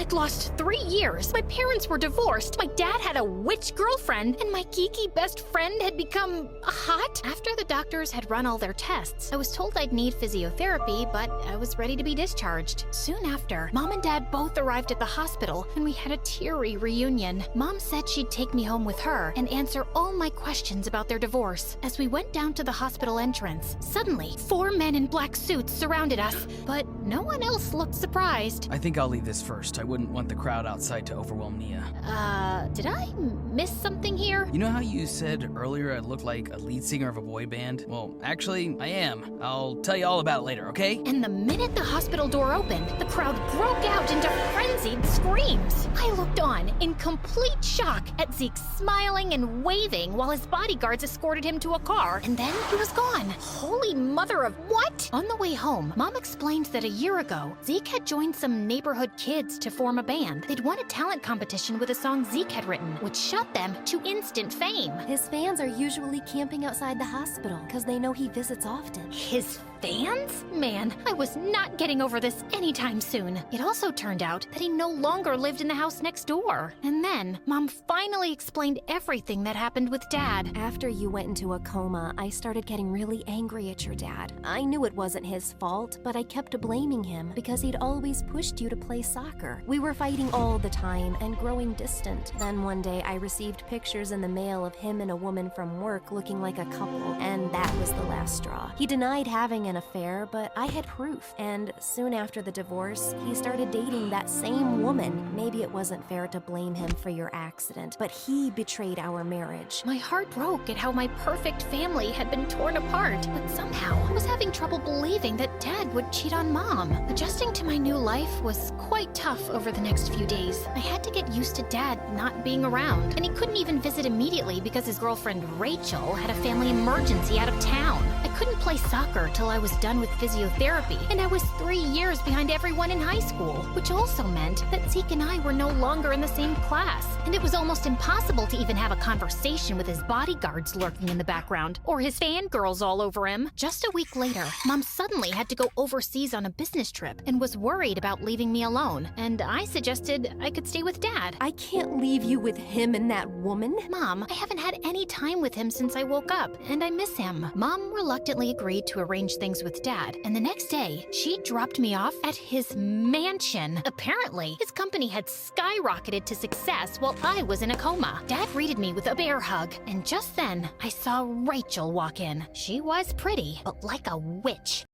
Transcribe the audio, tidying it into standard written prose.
I'd lost 3 years. My parents were divorced. My dad had a witch girlfriend, and my geeky best friend had become hot. After the doctors had run all their tests, I was told I'd need physiotherapy, but I was ready to be discharged. Soon after, Mom and Dad both arrived at the hospital, and we had a teary reunion. Mom said she'd take me home with her and answer all my questions about their divorce. As we went down to the hospital entrance, suddenly, 4 men in black suits surrounded us, but no one else looked surprised. I think I'll leave this first. I wouldn't want the crowd outside to overwhelm Nia. Did I miss something here? You know how you said earlier I looked like a lead singer of a boy band? Well, actually, I am. I'll tell you all about it later, okay? And the minute the hospital door opened, the crowd broke out into frenzied screams. I looked on in complete shock at Zeke smiling and waving while his bodyguards escorted him to a car, and then he was gone. Holy mother of what? On the way home, Mom explained that a year ago, Zeke had joined some neighborhood kids to form a band. They'd won a talent competition with a song Zeke had written, which shot them to instant fame. His fans are usually camping outside the hospital because they know he visits often. His fans? Man, I was not getting over this anytime soon. It also turned out that he no longer lived in the house next door. And then, Mom finally explained everything that happened with Dad. After you went into a coma, I started getting really angry at your dad. I knew it wasn't his fault, but I kept blaming him because he'd always pushed you to play soccer. We were fighting all the time and growing distant. Then one day I received pictures in the mail of him and a woman from work looking like a couple, and that was the last straw. He denied having an affair, but I had proof, and soon after the divorce, he started dating that same woman. Maybe it wasn't fair to blame him for your accident, but he betrayed our marriage. My heart broke at how my perfect family had been torn apart, but somehow I was having trouble believing that Dad would cheat on Mom. Adjusting to my new life was quite tough over the next few days. I had to get used to Dad not being around, and he couldn't even visit immediately because his girlfriend Rachel had a family emergency out of town. I couldn't play soccer till I was done with physiotherapy, and I was 3 years behind everyone in high school, which also meant that Zeke and I were no longer in the same class, and it was almost impossible to even have a conversation with his bodyguards lurking in the background, or his fangirls all over him. Just a week later, Mom suddenly had to go overseas on a business trip and was worried about leaving me alone, and I suggested I could stay with Dad. I can't leave you with him and that woman. Mom, I haven't had any time with him since I woke up, and I miss him. Mom reluctantly agreed to arrange things with Dad, and the next day, she dropped me off at his mansion. Apparently, his company had skyrocketed to success while I was in a coma. Dad greeted me with a bear hug, and just then, I saw Rachel walk in. She was pretty, but like a witch.